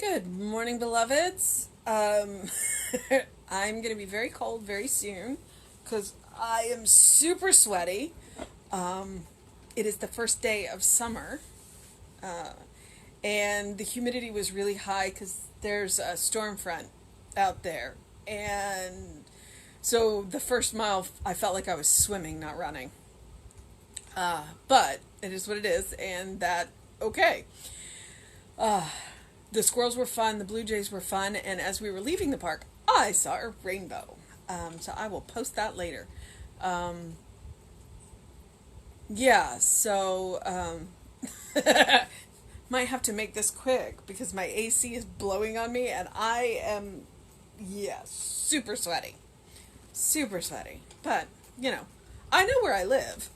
Good morning, beloveds. I'm going to be very cold very soon because I am super sweaty. It is the first day of summer, and the humidity was really high because there's a storm front out there. And so the first mile, I felt like I was swimming, not running. But it is what it is, and that, okay. The squirrels were fun, the blue jays were fun, and as we were leaving the park, I saw a rainbow. So I will post that later. Yeah, so might have to make this quick because my AC is blowing on me and I am, yeah, super sweaty. Super sweaty. But, I know where I live.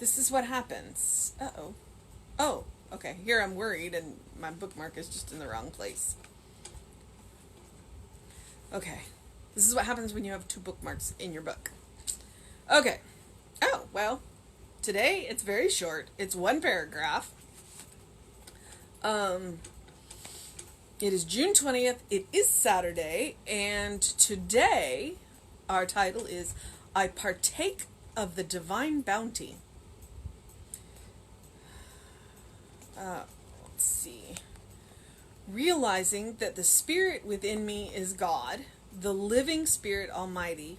This is what happens. Uh-oh. Oh, okay. Here I'm worried and my bookmark is just in the wrong place. Okay. This is what happens when you have two bookmarks in your book. Okay. Oh, well, today it's very short. It's one paragraph. It is June 20th. It is Saturday. And today our title is I Partake of the Divine Bounty. Let's see. Realizing that the Spirit within me is God, the living Spirit Almighty,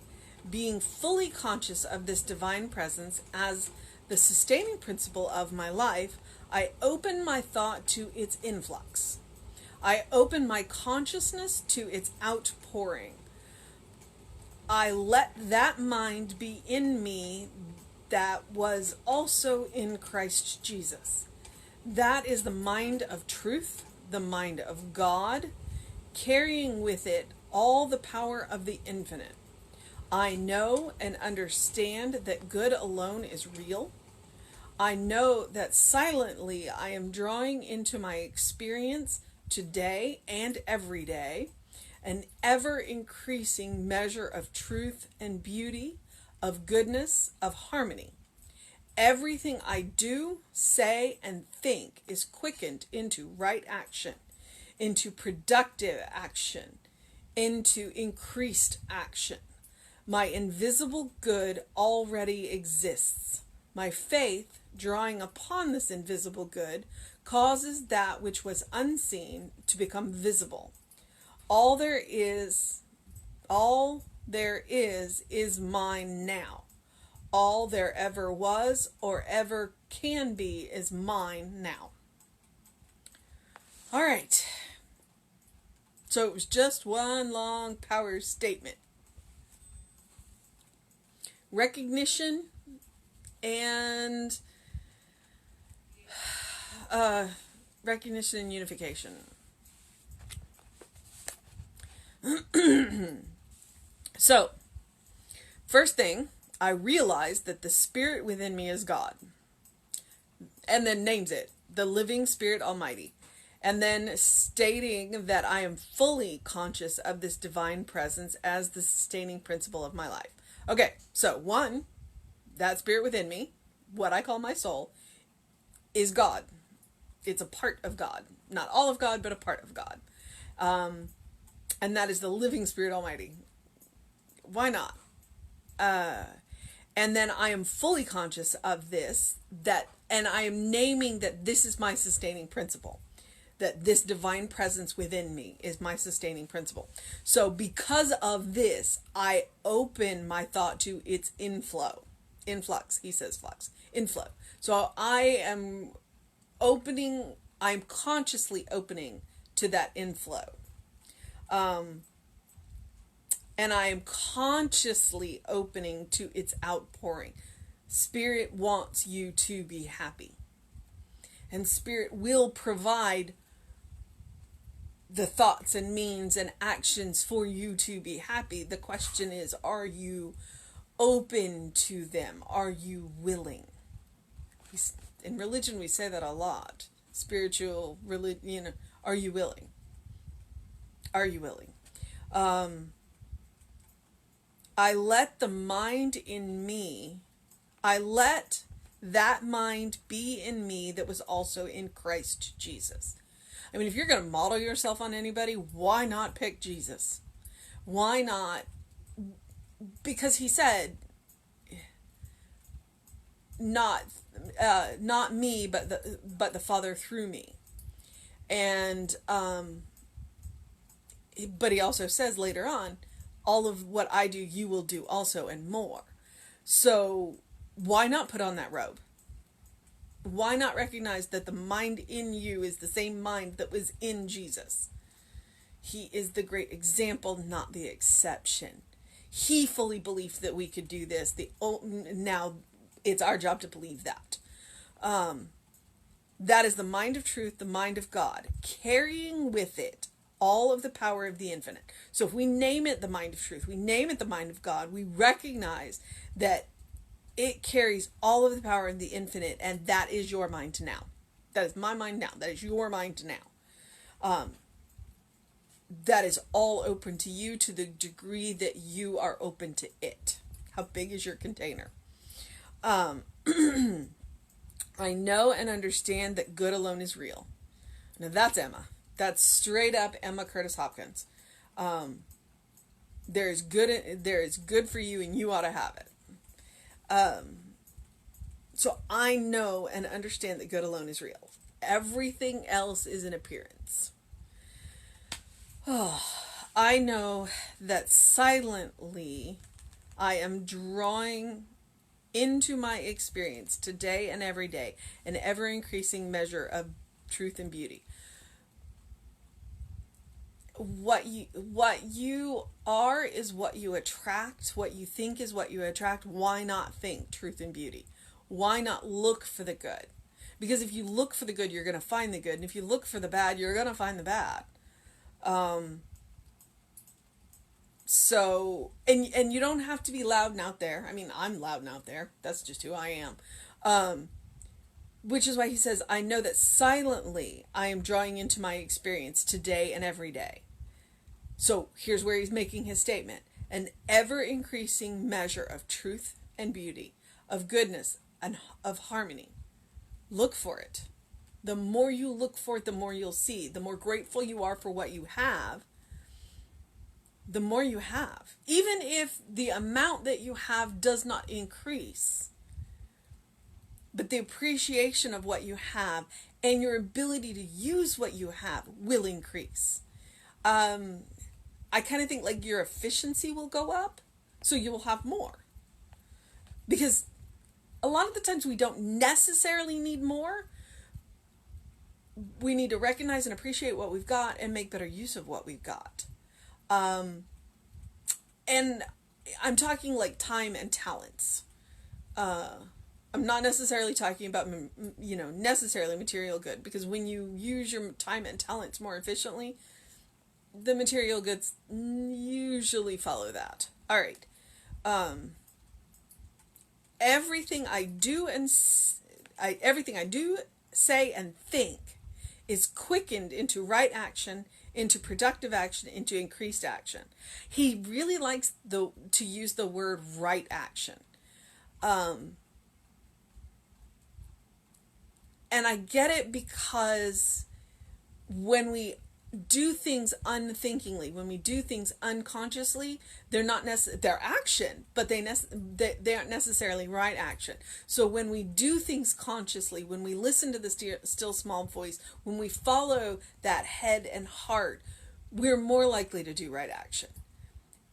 being fully conscious of this divine presence as the sustaining principle of my life, I open my thought to its influx. I open my consciousness to its outpouring. I let that mind be in me that was also in Christ Jesus. That is the mind of truth, the mind of God, carrying with it all the power of the infinite. I know and understand that good alone is real. I know that silently I am drawing into my experience today and every day an ever-increasing measure of truth and beauty, of goodness, of harmony. Everything I do, say, and think is quickened into right action, into productive action, into increased action. My invisible good already exists. My faith, drawing upon this invisible good, causes that which was unseen to become visible. All there is mine now. All there ever was or ever can be is mine now. All right. So it was just one long power statement. Recognition and recognition and unification. So, first thing, I realized that the Spirit within me is God. And then names it, the living Spirit Almighty. And then stating that I am fully conscious of this divine presence as the sustaining principle of my life. Okay, so one, that Spirit within me, what I call my soul, is God. It's a part of God. Not all of God, but a part of God. And that is the living Spirit Almighty. Why not? And then I am fully conscious of this, and I am naming that this is my sustaining principle, that this divine presence within me is my sustaining principle. So because of this, I open my thought to its influx, he says flux, inflow. So I'm consciously opening to that inflow. And I am consciously opening to its outpouring. Spirit wants you to be happy. And Spirit will provide the thoughts and means and actions for you to be happy. The question is, are you open to them? Are you willing? In religion, we say that a lot. Spiritual, religion, are you willing? Are you willing? I let the mind in me, I let that mind be in me that was also in Christ Jesus. I mean, if you're going to model yourself on anybody, why not pick Jesus? Why not? Because he said, not me, but the Father through me. And but he also says later on, all of what I do, you will do also, and more. So why not put on that robe? Why not recognize that the mind in you is the same mind that was in Jesus? He is the great example, not the exception. He fully believed that we could do this. Now it's our job to believe that. That is the mind of truth, the mind of God, carrying with it all of the power of the infinite. So if we name it the mind of truth, we name it the mind of God, we recognize that it carries all of the power of the infinite, and that is your mind now. That is my mind now. That is your mind now. That is all open to you to the degree that you are open to it. How big is your container? I know and understand that good alone is real. Now that's Emma. That's straight up Emma Curtis Hopkins. There is good for you, and you ought to have it. So I know and understand that good alone is real. Everything else is an appearance. Oh, I know that silently I am drawing into my experience today and every day an ever-increasing measure of truth and beauty. What you are is what you attract. What you think is what you attract. Why not think truth and beauty? Why not look for the good? Because if you look for the good, you're going to find the good. And if you look for the bad, you're going to find the bad. So, and you don't have to be loud and out there. I mean, I'm loud and out there. That's just who I am. Which is why he says, I know that silently I am drawing into my experience today and every day. So here's where he's making his statement. An ever-increasing measure of truth and beauty, of goodness and of harmony. Look for it. The more you look for it, the more you'll see. The more grateful you are for what you have, the more you have. Even if the amount that you have does not increase, but the appreciation of what you have and your ability to use what you have will increase. I kind of think like your efficiency will go up, so you will have more. Because a lot of the times we don't necessarily need more. We need to recognize and appreciate what we've got and make better use of what we've got. And I'm talking like time and talents. I'm not necessarily talking about, necessarily material good, because when you use your time and talents more efficiently, the material goods usually follow that. All right. Everything I do say and think is quickened into right action, into productive action, into increased action. He really likes to use the word right action. And I get it, because when we do things unthinkingly, when we do things unconsciously, they're not they're action, but they aren't necessarily right action. So when we do things consciously, when we listen to the still small voice, when we follow that head and heart, we're more likely to do right action.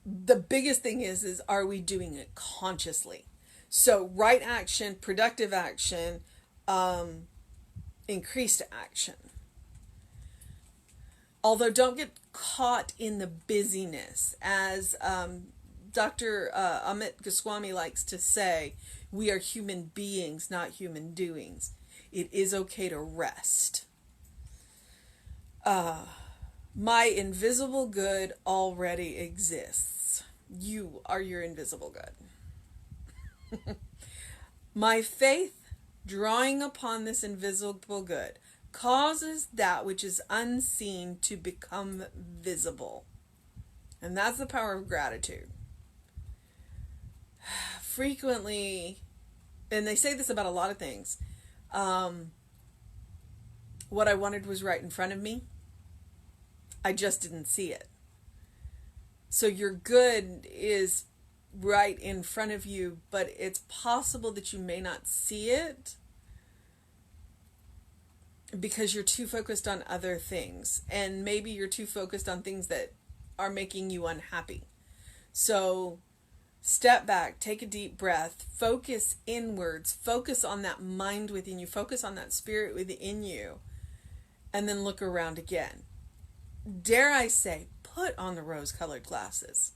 The biggest thing is are we doing it consciously? So right action, productive action, increased action. Although don't get caught in the busyness. As Dr. Amit Goswami likes to say, we are human beings, not human doings. It is okay to rest. My invisible good already exists. You are your invisible good. My faith, drawing upon this invisible good, causes that which is unseen to become visible. And that's the power of gratitude. Frequently, and they say this about a lot of things, what I wanted was right in front of me. I just didn't see it. So your good is right in front of you, but it's possible that you may not see it because you're too focused on other things. And maybe you're too focused on things that are making you unhappy. So step back, take a deep breath, focus inwards, focus on that mind within you, focus on that spirit within you, and then look around again. Dare I say, put on the rose-colored glasses.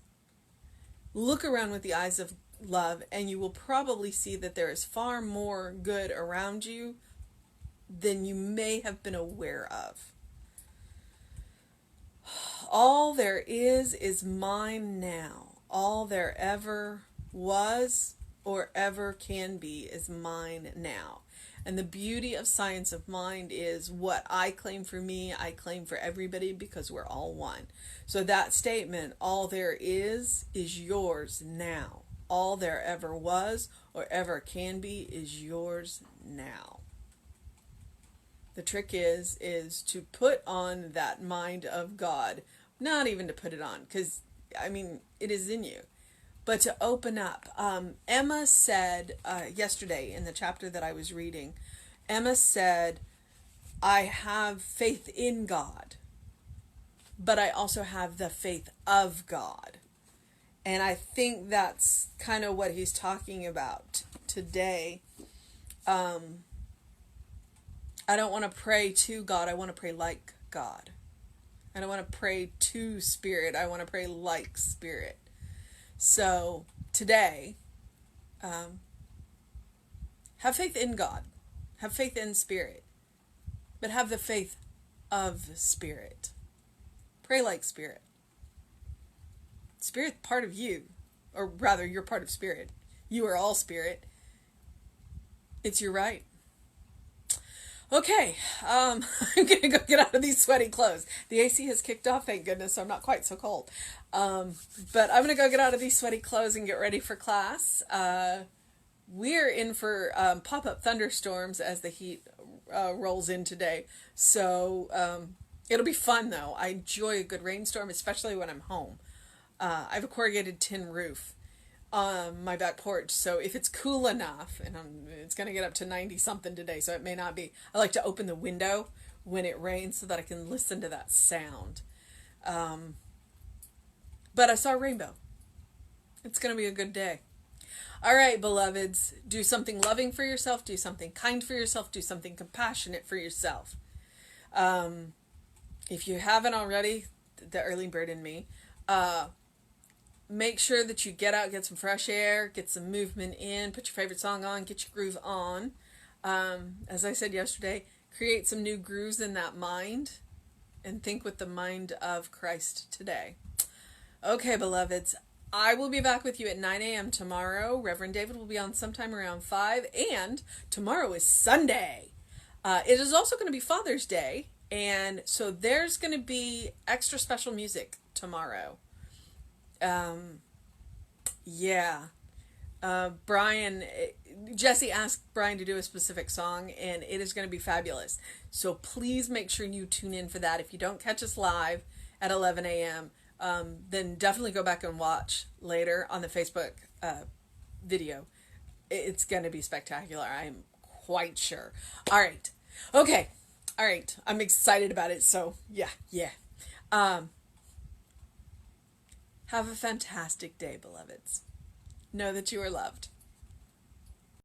Look around with the eyes of love, and you will probably see that there is far more good around you than you may have been aware of. All there is mine now. All there ever was or ever can be is mine now. And the beauty of science of mind is what I claim for me, I claim for everybody, because we're all one. So that statement, all there is yours now. All there ever was or ever can be is yours now. The trick is to put on that mind of God. Not even to put it on, because, I mean, it is in you. But to open up. Emma said yesterday in the chapter that I was reading, Emma said, I have faith in God, but I also have the faith of God. And I think that's kind of what he's talking about today. I don't want to pray to God. I want to pray like God. I don't want to pray to Spirit. I want to pray like Spirit. So today, have faith in God. Have faith in Spirit. But have the faith of Spirit. Pray like Spirit. Spirit's part of you. Or rather, you're part of Spirit. You are all Spirit. It's your right. Okay, I'm going to go get out of these sweaty clothes. The AC has kicked off, thank goodness, so I'm not quite so cold. But I'm going to go get out of these sweaty clothes and get ready for class. We're in for pop-up thunderstorms as the heat rolls in today. So it'll be fun, though. I enjoy a good rainstorm, especially when I'm home. I have a corrugated tin roof on my back porch, so if it's cool enough, and it's going to get up to 90 something today, so it may not be, I like to open the window when it rains so that I can listen to that sound. But I saw a rainbow. It's going to be a good day. All right, beloveds, do something loving for yourself, do something kind for yourself, do something compassionate for yourself. If you haven't already, the early bird in me, make sure that you get out, get some fresh air, get some movement in, put your favorite song on, get your groove on. As I said yesterday, create some new grooves in that mind and think with the mind of Christ today. Okay, beloveds, I will be back with you at 9 a.m. tomorrow. Reverend David will be on sometime around 5, and tomorrow is Sunday. It is also going to be Father's Day, and so there's going to be extra special music tomorrow. Jesse asked Brian to do a specific song, and it is going to be fabulous. So please make sure you tune in for that. If you don't catch us live at 11 a.m., then definitely go back and watch later on the Facebook video. It's going to be spectacular. I'm quite sure. All right. Okay. All right. I'm excited about it. So yeah. Have a fantastic day, beloveds. Know that you are loved.